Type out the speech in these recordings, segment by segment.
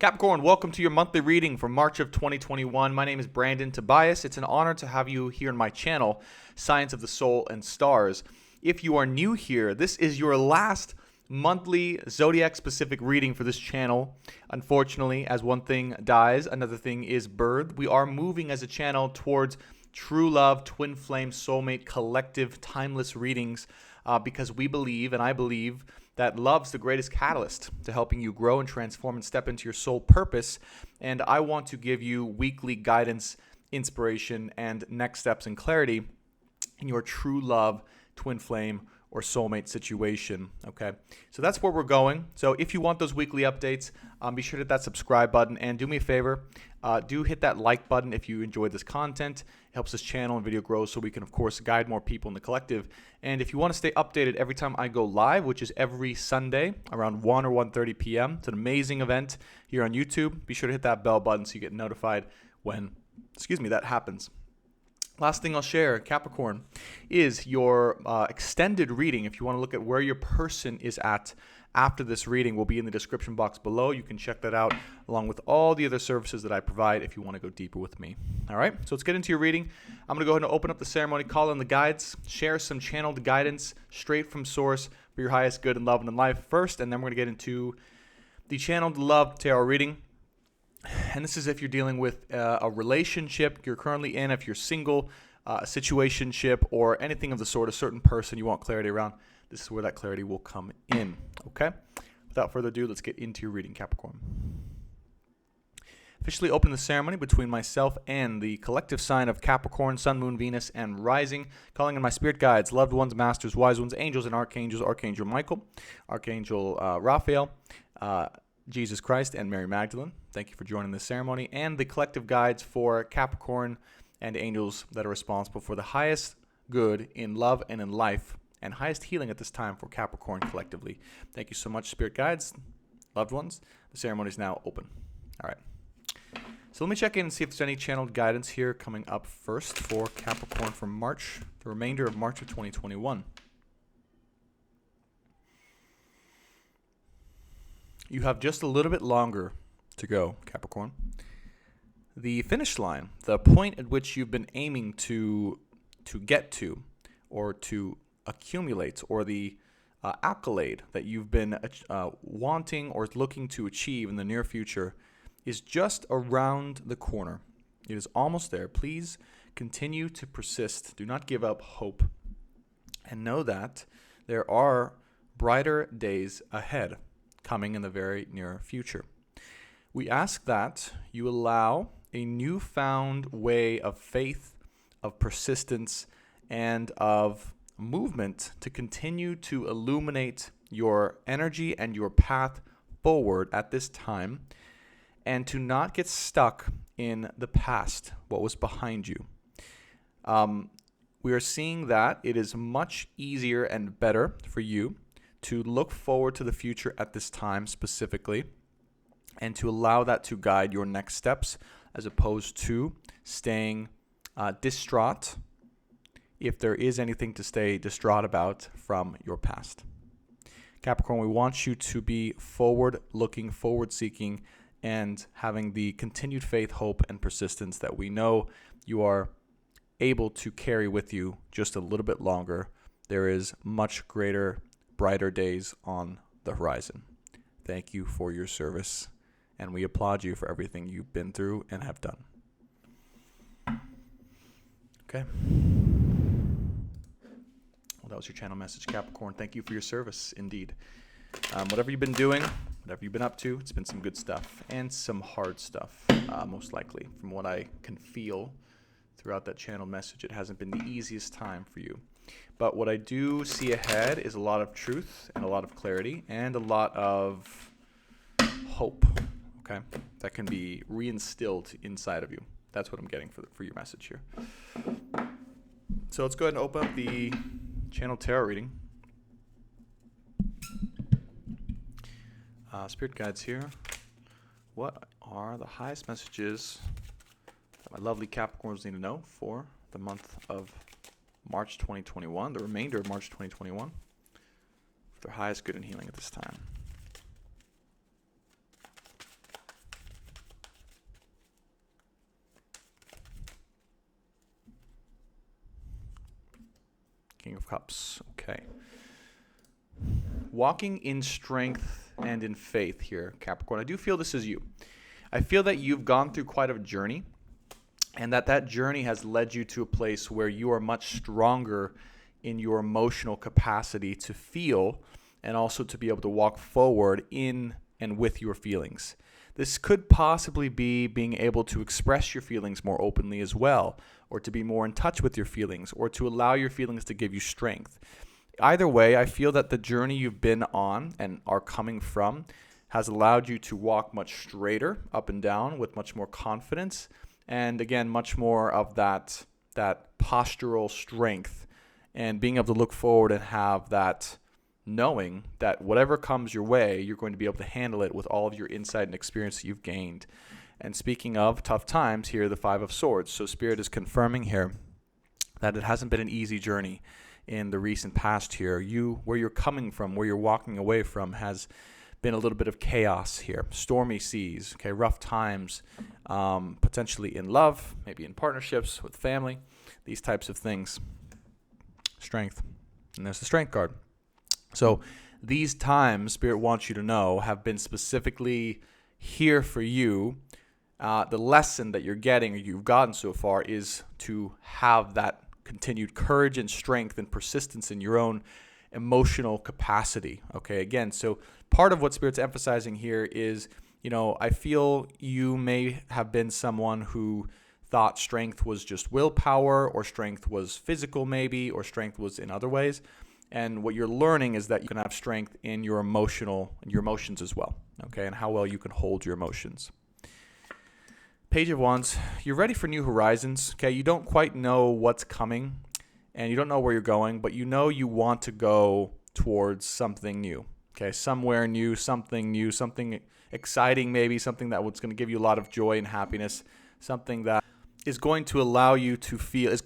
Capricorn, welcome to your monthly reading for March of 2021. My name is Brandon Tobias. It's an honor to have you here on my channel, Science of the Soul and Stars. If you are new here, this is your last monthly zodiac-specific reading for this channel. Unfortunately, as one thing dies, another thing is birthed. We are moving as a channel towards true love, twin flame, soulmate, collective, timeless readings because we believe, and I believe, that love's the greatest catalyst to helping you grow and transform and step into your soul purpose. And I want to give you weekly guidance, inspiration, and next steps and clarity in your true love, twin flame, or soulmate situation. Okay, so that's where we're going. So if you want those weekly updates, be sure to hit that subscribe button and do me a favor. Do hit that like button if you enjoyed this content. It helps this channel and video grow so we can, of course, guide more people in the collective. And if you want to stay updated every time I go live, which is every Sunday around 1 or 1:30 p.m., it's an amazing event here on YouTube. Be sure to hit that bell button so you get notified when, that happens. Last thing I'll share, Capricorn, is your extended reading. If you want to look at where your person is at after this reading, will be in the description box below. You can check that out along with all the other services that I provide if you want to go deeper with me. All right, so let's get into your reading. I'm going to go ahead and open up the ceremony, call in the guides, share some channeled guidance straight from source for your highest good in love and in life first, and then we're going to get into the channeled love tarot reading. And this is if you're dealing with a relationship you're currently in, if you're single, a situationship, or anything of the sort, a certain person you want clarity around. This is where that clarity will come in, okay? Without further ado, let's get into your reading, Capricorn. Officially open the ceremony between myself and the collective sign of Capricorn, Sun, Moon, Venus, and Rising, calling in my spirit guides, loved ones, masters, wise ones, angels, and archangels, Archangel Michael, Archangel Raphael, Jesus Christ, and Mary Magdalene. Thank you for joining this ceremony, and the collective guides for Capricorn and angels that are responsible for the highest good in love and in life, and highest healing at this time for Capricorn collectively. Thank you so much, spirit guides, loved ones. The ceremony is now open. All right. So let me check in and see if there's any channeled guidance here coming up first for Capricorn for March, the remainder of March of 2021. You have just a little bit longer to go, Capricorn. The finish line, the point at which you've been aiming to get to, or to accumulate, or the accolade that you've been wanting or looking to achieve in the near future, is just around the corner. It is almost there. Please continue to persist. Do not give up hope. And know that there are brighter days ahead coming in the very near future. We ask that you allow a newfound way of faith, of persistence, and of movement to continue to illuminate your energy and your path forward at this time, and to not get stuck in the past, what was behind you. We are seeing that it is much easier and better for you to look forward to the future at this time specifically, and to allow that to guide your next steps, as opposed to staying distraught, if there is anything to stay distraught about from your past. Capricorn, we want you to be forward-looking, forward-seeking, and having the continued faith, hope, and persistence that we know you are able to carry with you just a little bit longer. There is much greater, brighter days on the horizon. Thank you for your service, and we applaud you for everything you've been through and have done. Okay. Well, that was your channel message, Capricorn. Thank you for your service, indeed. Whatever you've been doing, whatever you've been up to, it's been some good stuff and some hard stuff, most likely. From what I can feel throughout that channel message, it hasn't been the easiest time for you. But what I do see ahead is a lot of truth and a lot of clarity and a lot of hope, okay, that can be reinstilled inside of you. That's what I'm getting for your message here. So let's go ahead and open up the channel tarot reading. Spirit guides here. What are the highest messages that my lovely Capricorns need to know for the month of March 2021, the remainder of March 2021, for their highest good and healing at this time? King of Cups. Okay. Walking in strength and in faith here, Capricorn. I do feel this is you. I feel that you've gone through quite a journey, and that journey has led you to a place where you are much stronger in your emotional capacity to feel and also to be able to walk forward in and with your feelings. This could possibly be being able to express your feelings more openly as well, or to be more in touch with your feelings, or to allow your feelings to give you strength. Either way, I feel that the journey you've been on and are coming from has allowed you to walk much straighter up and down with much more confidence, and again, much more of that postural strength, and being able to look forward and have that knowing that whatever comes your way, you're going to be able to handle it with all of your insight and experience that you've gained. And speaking of tough times, here the Five of Swords. So Spirit is confirming here that it hasn't been an easy journey in the recent past here. Where you're coming from, where you're walking away from, has been a little bit of chaos here. Stormy seas, okay, rough times, potentially in love, maybe in partnerships with family, these types of things. Strength. And there's the Strength card. So these times, Spirit wants you to know, have been specifically here for you. The lesson that you're getting, or you've gotten so far, is to have that continued courage and strength and persistence in your own emotional capacity. Okay, again, so part of what Spirit's emphasizing here is, I feel you may have been someone who thought strength was just willpower, or strength was physical maybe, or strength was in other ways. And what you're learning is that you can have strength in your emotions as well, okay, and how well you can hold your emotions. Page of Wands, you're ready for new horizons, okay? You don't quite know what's coming, and you don't know where you're going, but you know you want to go towards something new, okay? Somewhere new, something exciting maybe, something that was going to give you a lot of joy and happiness, something that is going to allow you to feel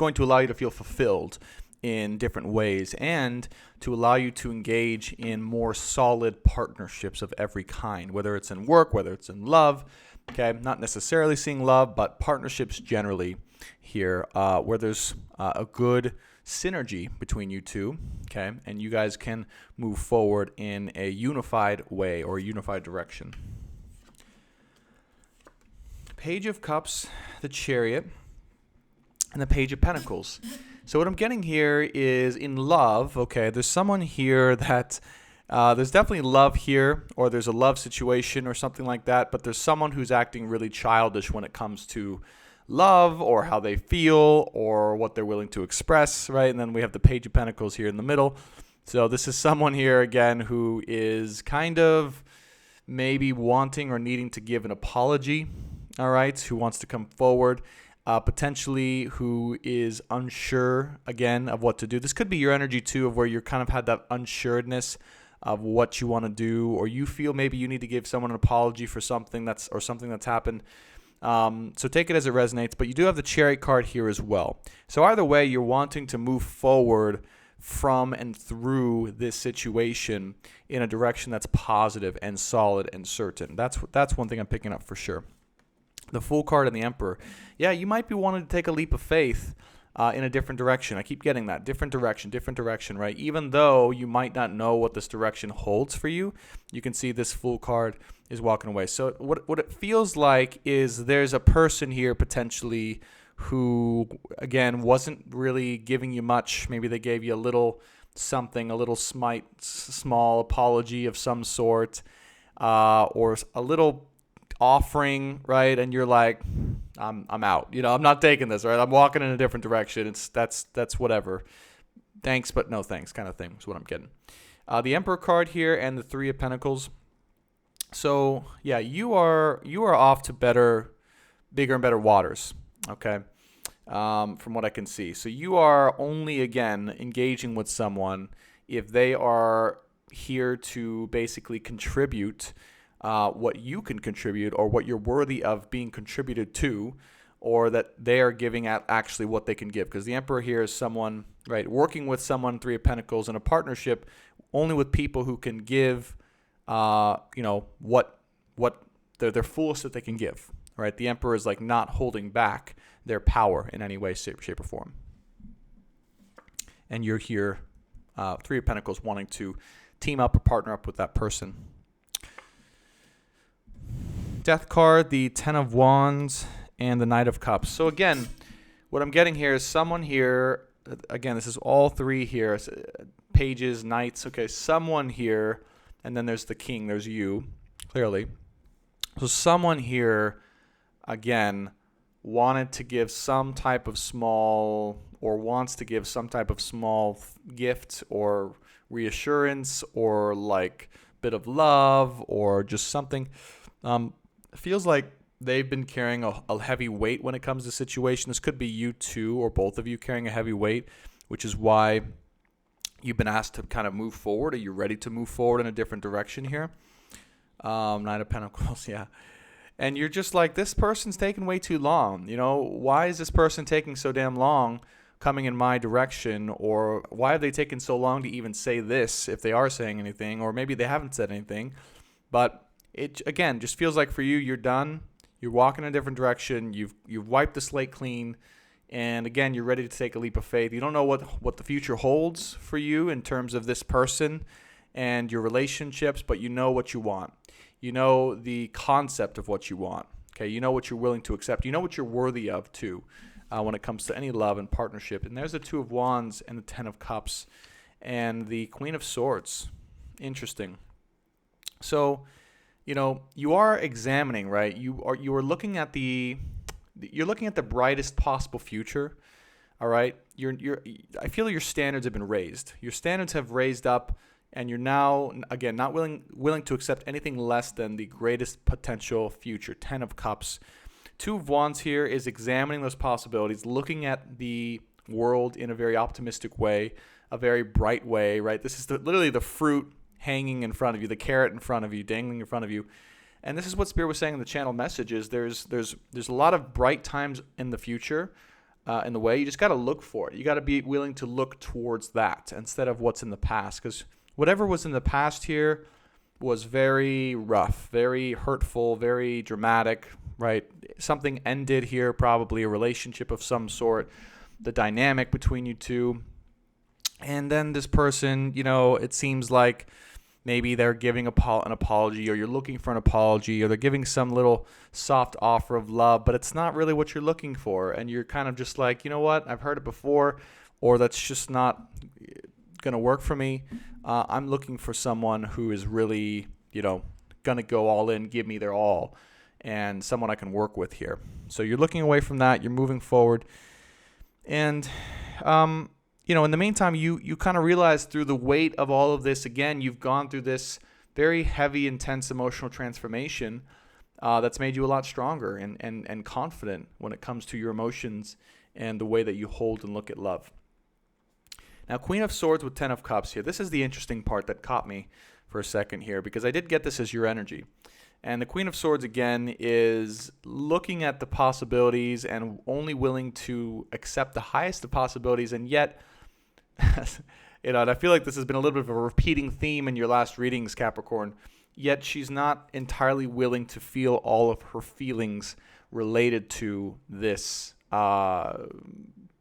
fulfilled in different ways, and to allow you to engage in more solid partnerships of every kind, whether it's in work, whether it's in love, okay, not necessarily seeing love, but partnerships generally here, where there's a good synergy between you two, okay, and you guys can move forward in a unified way or a unified direction. Page of Cups, the Chariot, and the Page of Pentacles. So what I'm getting here is in love, okay, there's someone here that, there's definitely love here, or there's a love situation or something like that, but there's someone who's acting really childish when it comes to love, or how they feel, or what they're willing to express, right? And then we have the Page of Pentacles here in the middle. So this is someone here, again, who is kind of maybe wanting or needing to give an apology, all right, who wants to come forward. Potentially who is unsure, again, of what to do. This could be your energy, too, of where you're kind of had that unsureness of what you want to do, or you feel maybe you need to give someone an apology for something that's happened. So take it as it resonates, but you do have the Chariot card here as well. So either way, you're wanting to move forward from and through this situation in a direction that's positive and solid and certain. That's one thing I'm picking up for sure. The Fool card and the Emperor. Yeah, you might be wanting to take a leap of faith in a different direction. I keep getting that. Different direction, right? Even though you might not know what this direction holds for you, you can see this Fool card is walking away. So what it feels like is there's a person here potentially who, again, wasn't really giving you much. Maybe they gave you a little something, a little small apology of some sort, or a little offering, right? And you're like, I'm out. I'm not taking this, right? I'm walking in a different direction. That's whatever. Thanks, but no thanks, kind of thing is what I'm getting. The Emperor card here and the Three of Pentacles. So yeah, you are off to bigger and better waters. Okay, from what I can see. So you are only again engaging with someone if they are here to basically contribute what you can contribute, or what you're worthy of being contributed to, or that they are giving at actually what they can give. Because the Emperor here is someone, right, working with someone, Three of Pentacles, in a partnership only with people who can give, what their fullest that they can give, right? The Emperor is like not holding back their power in any way, shape, or form. and you're here, Three of Pentacles, wanting to team up or partner up with that person. Death card, the Ten of Wands, and the Knight of Cups. So again, what I'm getting here is someone here, again, this is all three here, pages, knights, okay, someone here, and then there's the king, there's you, clearly. So someone here, again, wanted to give some type of small, or wants to give some type of small gift or reassurance or like bit of love or just something. Feels like they've been carrying a heavy weight when it comes to situation. This could be you two or both of you carrying a heavy weight, which is why you've been asked to kind of move forward. Are you ready to move forward in a different direction here? Knight of Pentacles, yeah. And you're just like, this person's taking way too long. You know, why is this person taking so damn long coming in my direction? Or why have they taken so long to even say this if they are saying anything? Or maybe they haven't said anything. But it, again, just feels like for you, you're done. You're walking in a different direction. You've wiped the slate clean. And again, you're ready to take a leap of faith. You don't know what the future holds for you in terms of this person and your relationships, but you know what you want. You know the concept of what you want. Okay, you know what you're willing to accept. You know what you're worthy of too, when it comes to any love and partnership. And there's the Two of Wands and the Ten of Cups and the Queen of Swords. Interesting. So, you know, you are examining, right? You are looking at you're looking at the brightest possible future. All right. I feel your standards have been raised. Your standards have raised up. And you're now, again, not willing to accept anything less than the greatest potential future. Ten of Cups. Two of Wands here is examining those possibilities, looking at the world in a very optimistic way, a very bright way, right? This is literally the fruit hanging in front of you, the carrot in front of you, dangling in front of you. And this is what Spirit was saying in the channel messages. There's a lot of bright times in the future, in the way. You just got to look for it. You got to be willing to look towards that instead of what's in the past, because whatever was in the past here was very rough, very hurtful, very dramatic, right? Something ended here, probably a relationship of some sort, the dynamic between you two. And then this person, you know, it seems like maybe they're giving an apology, or you're looking for an apology, or they're giving some little soft offer of love, but it's not really what you're looking for. And you're kind of just like, you know what, I've heard it before, or that's just not going to work for me. I'm looking for someone who is really, you know, going to go all in, give me their all, and someone I can work with here. So you're looking away from that. You're moving forward. And, you know, in the meantime, you kind of realize through the weight of all of this, again, you've gone through this very heavy, intense emotional transformation that's made you a lot stronger and confident when it comes to your emotions and the way that you hold and look at love. Now, Queen of Swords with Ten of Cups here. This is the interesting part that caught me for a second here, because I did get this as your energy. And the Queen of Swords, again, is looking at the possibilities and only willing to accept the highest of possibilities. And yet, you know, and I feel like this has been a little bit of a repeating theme in your last readings, Capricorn. Yet she's not entirely willing to feel all of her feelings related to this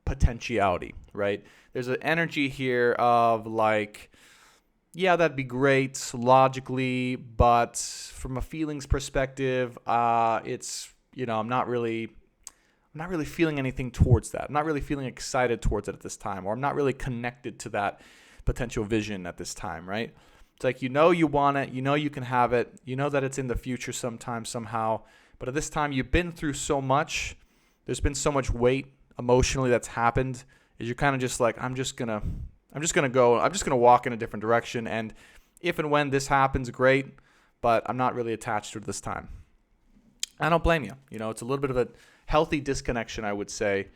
potentiality, right? There's an energy here of like, yeah, that'd be great logically, but from a feelings perspective, it's, you know, I'm not really feeling anything towards that. I'm not really feeling excited towards it at this time, or I'm not really connected to that potential vision at this time, right? It's like, you know, you want it, you know, you can have it, you know that it's in the future sometime, somehow, but at this time you've been through so much, there's been so much weight emotionally that's happened, is you're kind of just like, I'm just gonna walk in a different direction, and if and when this happens, great, but I'm not really attached to it this time. I don't blame you. You know, it's a little bit of a healthy disconnection, I would say,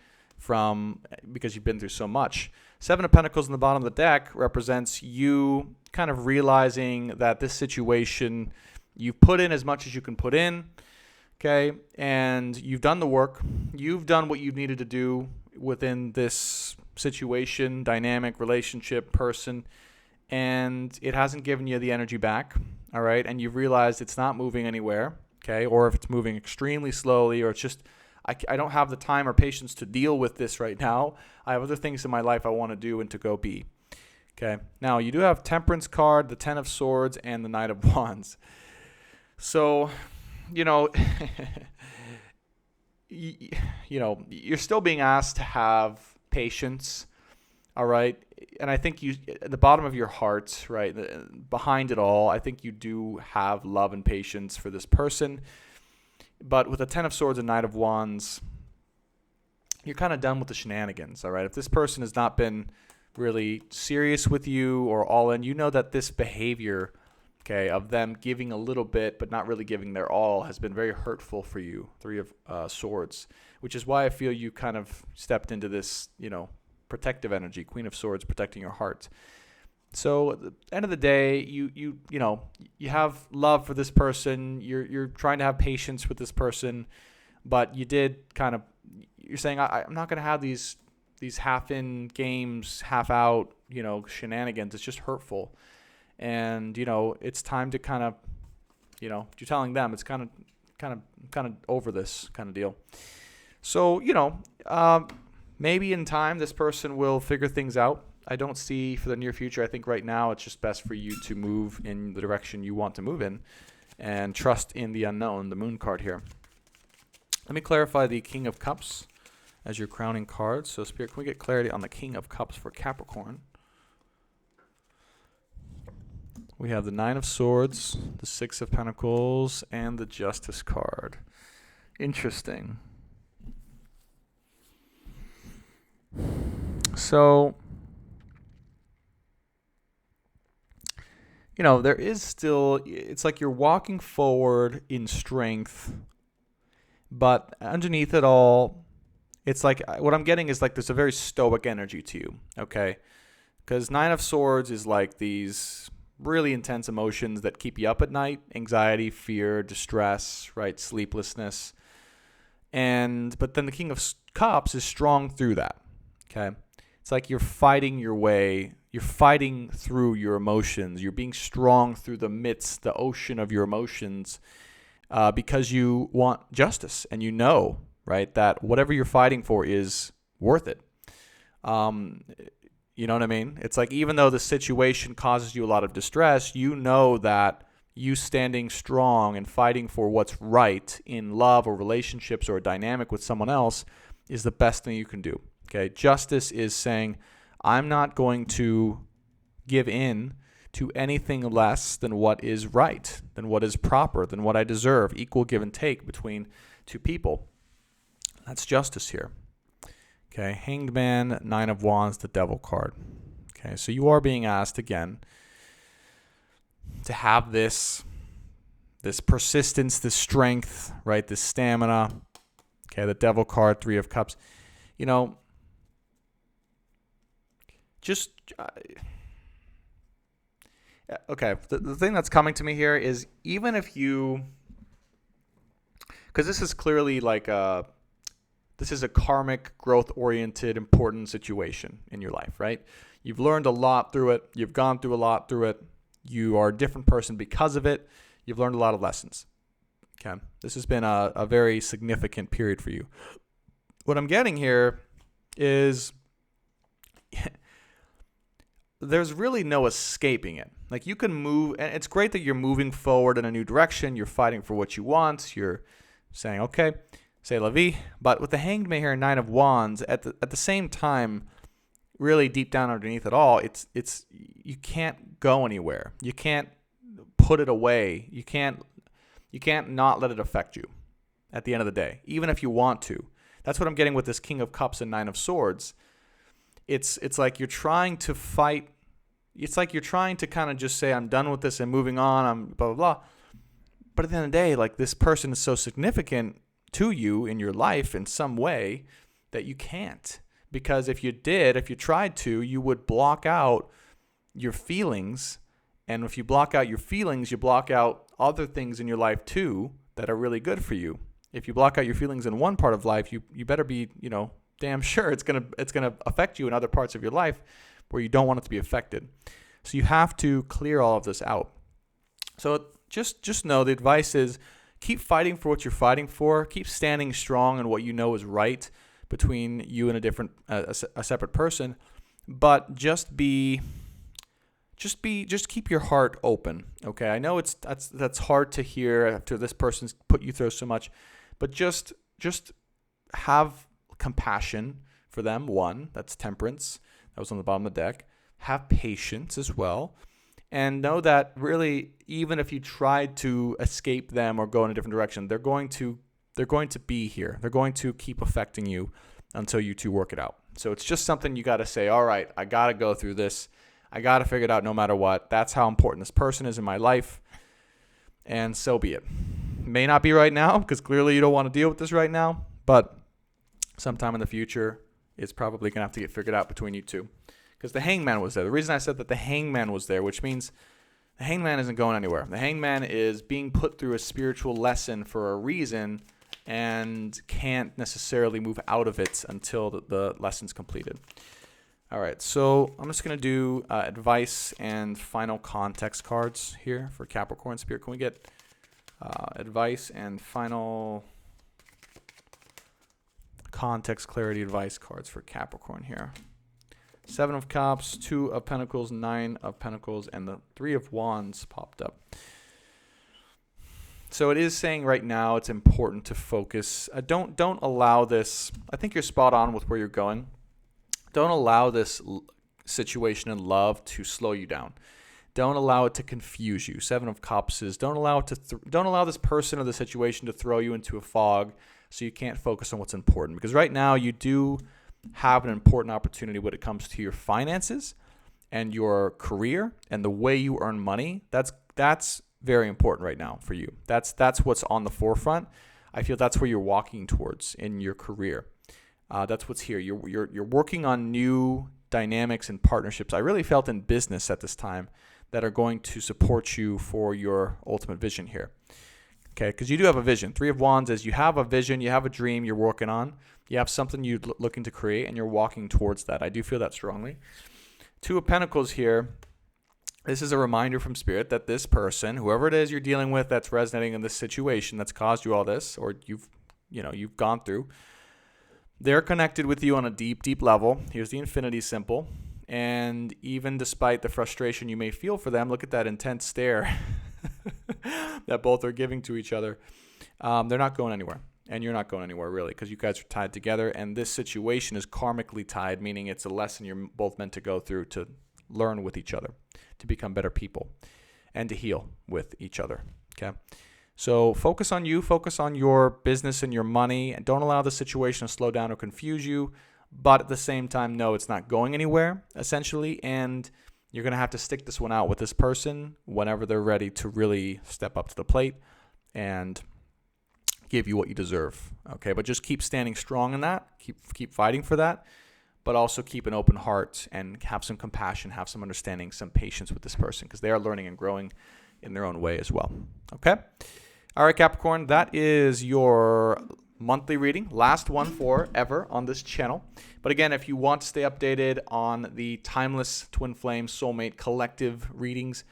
because you've been through so much. Seven of Pentacles in the bottom of the deck represents you kind of realizing that this situation, you've put in as much as you can put in, okay, and you've done the work. You've done what you've needed to do within this situation, dynamic, relationship, person, and it hasn't given you the energy back, all right, and you've realized it's not moving anywhere, okay, or if it's moving extremely slowly, or it's just I don't have the time or patience to deal with this right now. I have other things in my life I want to do and to go be. Okay. Now, you do have Temperance card, the Ten of Swords, and the Knight of Wands. So, you're still being asked to have patience, all right? And I think you, at the bottom of your heart, right, behind it all, I think you do have love and patience for this person. But with the Ten of Swords and Knight of Wands, you're kind of done with the shenanigans, all right? If this person has not been really serious with you or all in, you know that this behavior, okay, of them giving a little bit but not really giving their all has been very hurtful for you. Three of Swords, which is why I feel you kind of stepped into this, protective energy, Queen of Swords, protecting your heart. So at the end of the day, you have love for this person. You're trying to have patience with this person, but you're saying I'm not going to have these half in games, half out, shenanigans. It's just hurtful. And, it's time to kind of, you're telling them it's kind of over this kind of deal. So, maybe in time this person will figure things out. I don't see for the near future. I think right now it's just best for you to move in the direction you want to move in and trust in the unknown, the Moon card here. Let me clarify the King of Cups as your crowning card. So, Spirit, can we get clarity on the King of Cups for Capricorn? We have the Nine of Swords, the Six of Pentacles, and the Justice card. Interesting. So, there is still, it's like you're walking forward in strength, but underneath it all, it's like, what I'm getting is like there's a very stoic energy to you, okay? Because Nine of Swords is like these really intense emotions that keep you up at night: anxiety, fear, distress, right? Sleeplessness. But then the King of Cups is strong through that, okay? It's like you're fighting your way. You're fighting through your emotions. You're being strong through the ocean of your emotions because you want justice. And right, that whatever you're fighting for is worth it. You know what I mean? It's like even though the situation causes you a lot of distress, you know that you standing strong and fighting for what's right in love or relationships or a dynamic with someone else is the best thing you can do. Okay, justice is saying, I'm not going to give in to anything less than what is right, than what is proper, than what I deserve. Equal give and take between two people. That's justice here. Okay, Hanged Man, Nine of Wands, the Devil card. Okay, so you are being asked again to have this persistence, this strength, right? This stamina. Okay, the Devil card, Three of Cups. Okay, the thing that's coming to me here is even if you, because this is clearly like this is a karmic, growth-oriented, important situation in your life, right? You've learned a lot through it. You've gone through a lot through it. You are a different person because of it. You've learned a lot of lessons. Okay, this has been a very significant period for you. What I'm getting here is there's really no escaping it. Like you can move, and it's great that you're moving forward in a new direction. You're fighting for what you want. You're saying, okay, say la vie. But with the Hanged Man here, Nine of Wands, at the same time, really deep down underneath it all, it's you can't go anywhere. You can't put it away. You can't not let it affect you at the end of the day, even if you want to. That's what I'm getting with this King of Cups and Nine of Swords. It's like you're trying to fight. It's like you're trying to kind of just say, I'm done with this and moving on. I'm blah, blah, blah. But at the end of the day, like this person is so significant to you in your life in some way that you can't. Because if you tried to, you would block out your feelings. And if you block out your feelings, you block out other things in your life too that are really good for you. If you block out your feelings in one part of life, you better be, damn sure it's gonna affect you in other parts of your life where you don't want it to be affected. So you have to clear all of this out. So just know the advice is keep fighting for what you're fighting for. Keep standing strong in what you know is right between you and a separate person. But just keep your heart open. Okay, I know that's hard to hear after this person's put you through so much, but just have compassion for them. One, that's temperance. That was on the bottom of the deck. Have patience as well. And know that really, even if you tried to escape them or go in a different direction, they're going to be here. They're going to keep affecting you until you two work it out. So it's just something you got to say, all right, I got to go through this. I got to figure it out no matter what. That's how important this person is in my life. And so be it. May not be right now, because clearly you don't want to deal with this right now. But sometime in the future, it's probably going to have to get figured out between you two. Because the hangman was there. The reason I said that the hangman was there, which means the hangman isn't going anywhere. The hangman is being put through a spiritual lesson for a reason and can't necessarily move out of it until the lesson's completed. All right, so I'm just going to do advice and final context cards here for Capricorn Spirit. Can we get advice and final context clarity advice cards for Capricorn here? 7 of Cups, 2 of Pentacles, 9 of Pentacles, and the 3 of Wands popped up. So it is saying right now it's important to focus. Don't allow this. I think you're spot on with where you're going. Don't allow this situation in love to slow you down. Don't allow it to confuse you. 7 of Cups is don't allow this person or the situation to throw you into a fog so you can't focus on what's important. Because right now you do have an important opportunity when it comes to your finances and your career and the way you earn money. That's very important right now for you. That's what's on the forefront. I feel that's where you're walking towards in your career. That's what's here. You're working on new dynamics and partnerships. I really felt in business at this time that are going to support you for your ultimate vision here. Okay, because you do have a vision. 3 of Wands is you have a vision, you have a dream you're working on, you have something you're looking to create, and you're walking towards that. I do feel that strongly. 2 of Pentacles here. This is a reminder from Spirit that this person, whoever it is you're dealing with that's resonating in this situation that's caused you all this, or you've gone through, they're connected with you on a deep, deep level. Here's the infinity symbol. And even despite the frustration you may feel for them, look at that intense stare that both are giving to each other. They're not going anywhere. And you're not going anywhere, really, because you guys are tied together. And this situation is karmically tied, meaning it's a lesson you're both meant to go through to learn with each other, to become better people, and to heal with each other. Okay? So focus on you, focus on your business and your money, and don't allow the situation to slow down or confuse you. But at the same time, no, it's not going anywhere, essentially. And you're going to have to stick this one out with this person whenever they're ready to really step up to the plate and give you what you deserve. Okay, but just keep standing strong in that. Keep fighting for that. But also keep an open heart and have some compassion, have some understanding, some patience with this person because they are learning and growing in their own way as well. Okay? All right, Capricorn, that is your monthly reading. Last one forever on this channel. But again, if you want to stay updated on the Timeless Twin Flame Soulmate Collective readings,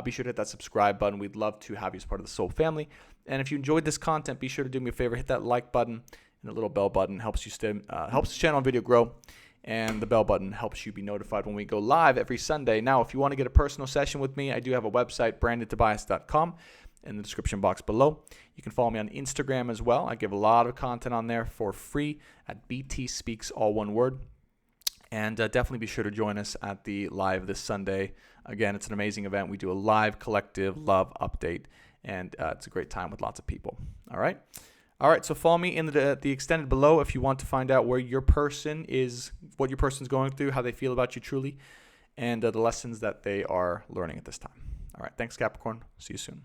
be sure to hit that subscribe button. We'd love to have you as part of the Soul family. And if you enjoyed this content, be sure to do me a favor, hit that like button and the little bell button. Helps the channel and video grow. And the bell button helps you be notified when we go live every Sunday. Now, if you want to get a personal session with me, I do have a website, brandontobias.com, in the description box below. You can follow me on Instagram as well. I give a lot of content on there for free at btspeaks, all one word. And definitely be sure to join us at the live this Sunday. Again, it's an amazing event. We do a live collective love update, and it's a great time with lots of people. All right? All right, so follow me in the extended below if you want to find out where your person is, what your person's going through, how they feel about you truly, and the lessons that they are learning at this time. All right, thanks, Capricorn. See you soon.